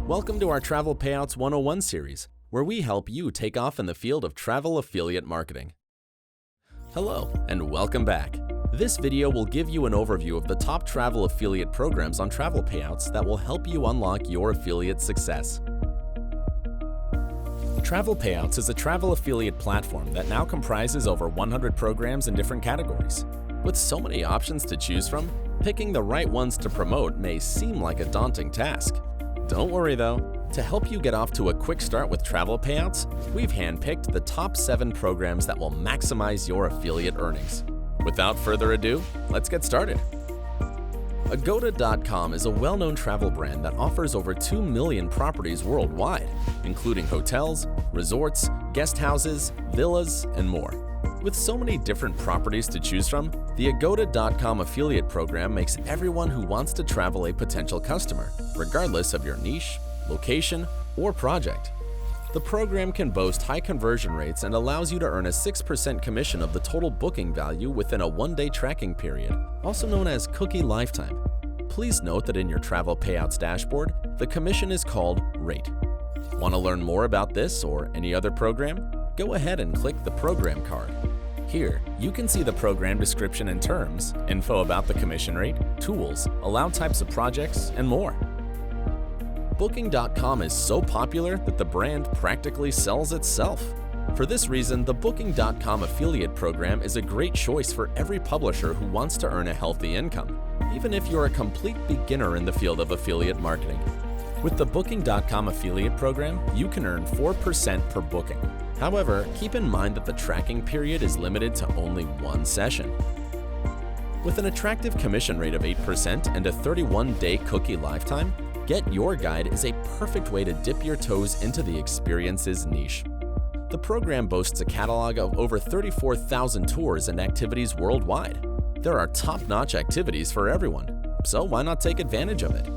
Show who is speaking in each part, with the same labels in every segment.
Speaker 1: Welcome to our Travel Payouts 101 series, where we help you take off in the field of travel affiliate marketing. Hello, and welcome back. This video will give you an overview of the top travel affiliate programs on Travel Payouts that will help you unlock your affiliate success. Travel Payouts is a travel affiliate platform that now comprises over 100 programs in different categories. With so many options to choose from, picking the right ones to promote may seem like a daunting task. Don't worry though. To help you get off to a quick start with Travel Payouts, we've handpicked the top 7 programs that will maximize your affiliate earnings. Without further ado, let's get started. Agoda.com is a well-known travel brand that offers over 2 million properties worldwide, including hotels, resorts, guest houses, villas, and more. With so many different properties to choose from, the Agoda.com affiliate program makes everyone who wants to travel a potential customer, regardless of your niche, location, or project. The program can boast high conversion rates and allows you to earn a 6% commission of the total booking value within a one-day tracking period, also known as cookie lifetime. Please note that in your Travel Payouts dashboard, the commission is called Rate. Want to learn more about this or any other program? Go ahead and click the program card. Here, you can see the program description and terms, info about the commission rate, tools, allowed types of projects, and more. Booking.com is so popular that the brand practically sells itself. For this reason, the Booking.com affiliate program is a great choice for every publisher who wants to earn a healthy income, even if you're a complete beginner in the field of affiliate marketing. With the Booking.com affiliate program, you can earn 4% per booking. However, keep in mind that the tracking period is limited to only one session. With an attractive commission rate of 8% and a 31-day cookie lifetime, GetYourGuide is a perfect way to dip your toes into the experiences niche. The program boasts a catalog of over 34,000 tours and activities worldwide. There are top-notch activities for everyone, so why not take advantage of it?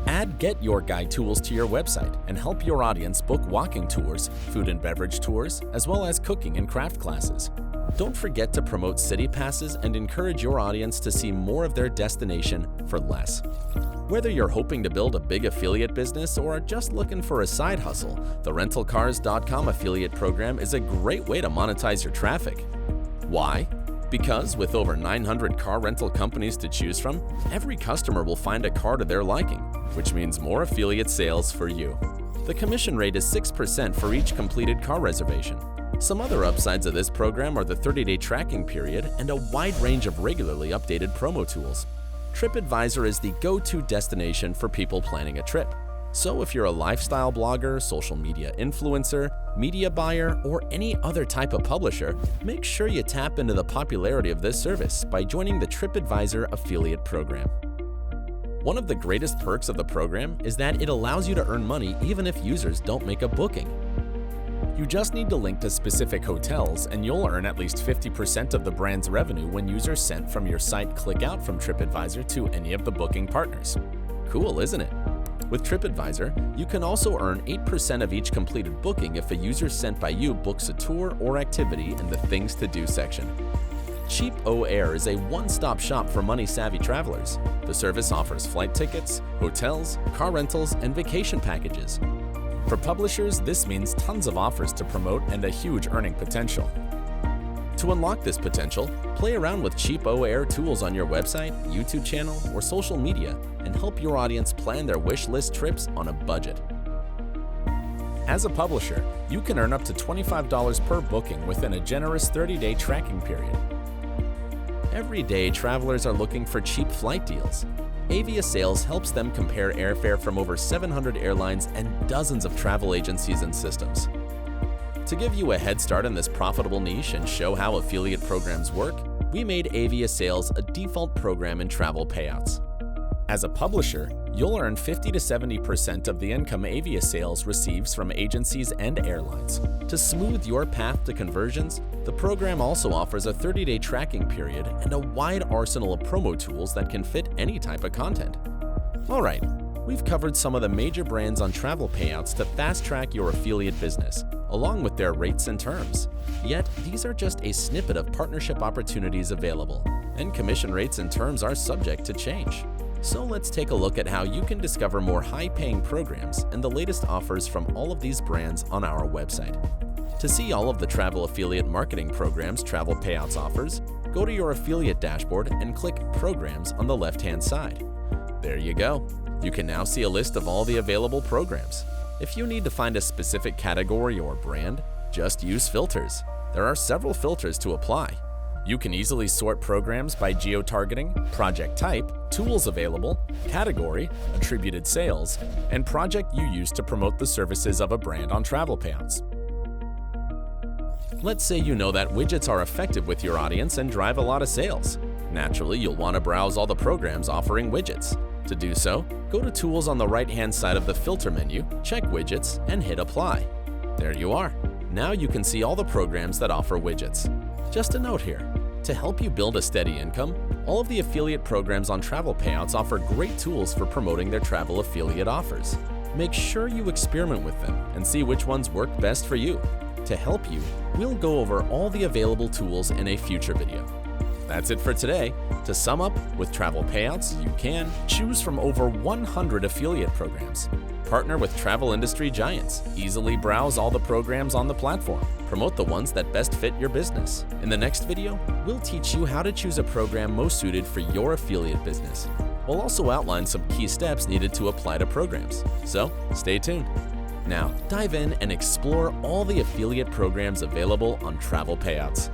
Speaker 1: Add GetYourGuide tools to your website and help your audience book walking tours, food and beverage tours, as well as cooking and craft classes. Don't forget to promote city passes and encourage your audience to see more of their destination for less. Whether you're hoping to build a big affiliate business or are just looking for a side hustle, the RentalCars.com affiliate program is a great way to monetize your traffic. Why? Because with over 900 car rental companies to choose from, every customer will find a car to their liking, which means more affiliate sales for you. The commission rate is 6% for each completed car reservation. Some other upsides of this program are the 30-day tracking period and a wide range of regularly updated promo tools. TripAdvisor is the go-to destination for people planning a trip. So if you're a lifestyle blogger, social media influencer, media buyer, or any other type of publisher, make sure you tap into the popularity of this service by joining the TripAdvisor affiliate program. One of the greatest perks of the program is that it allows you to earn money even if users don't make a booking. You just need to link to specific hotels and you'll earn at least 50% of the brand's revenue when users sent from your site click out from TripAdvisor to any of the booking partners. Cool, isn't it? With TripAdvisor, you can also earn 8% of each completed booking if a user sent by you books a tour or activity in the Things to Do section. CheapOair is a one-stop shop for money-savvy travelers. The service offers flight tickets, hotels, car rentals, and vacation packages. For publishers, this means tons of offers to promote and a huge earning potential. To unlock this potential, play around with CheapOair tools on your website, YouTube channel, or social media and help your audience plan their wish list trips on a budget. As a publisher, you can earn up to $25 per booking within a generous 30-day tracking period. Every day, travelers are looking for cheap flight deals. Aviasales helps them compare airfare from over 700 airlines and dozens of travel agencies and systems. To give you a head start in this profitable niche and show how affiliate programs work, we made Aviasales a default program in Travel Payouts. As a publisher, you'll earn 50 to 70% of the income Aviasales receives from agencies and airlines. To smooth your path to conversions, the program also offers a 30-day tracking period and a wide arsenal of promo tools that can fit any type of content. Alright, we've covered some of the major brands on Travel Payouts to fast-track your affiliate business, along with their rates and terms. Yet, these are just a snippet of partnership opportunities available, and commission rates and terms are subject to change. So let's take a look at how you can discover more high-paying programs and the latest offers from all of these brands on our website. To see all of the travel affiliate marketing programs Travelpayouts offers, go to your affiliate dashboard and click Programs on the left-hand side. There you go. You can now see a list of all the available programs. If you need to find a specific category or brand, just use filters. There are several filters to apply. You can easily sort programs by geo-targeting, project type, tools available, category, attributed sales, and project you use to promote the services of a brand on Travelpayouts. Let's say you know that widgets are effective with your audience and drive a lot of sales. Naturally, you'll want to browse all the programs offering widgets. To do so, go to Tools on the right-hand side of the Filter menu, check Widgets, and hit Apply. There you are. Now you can see all the programs that offer widgets. Just a note here. To help you build a steady income, all of the affiliate programs on Travelpayouts offer great tools for promoting their travel affiliate offers. Make sure you experiment with them and see which ones work best for you. To help you, we'll go over all the available tools in a future video. That's it for today. To sum up, with Travelpayouts, you can choose from over 100 affiliate programs, partner with travel industry giants, easily browse all the programs on the platform, promote the ones that best fit your business. In the next video, we'll teach you how to choose a program most suited for your affiliate business. We'll also outline some key steps needed to apply to programs, so stay tuned. Now, dive in and explore all the affiliate programs available on Travelpayouts.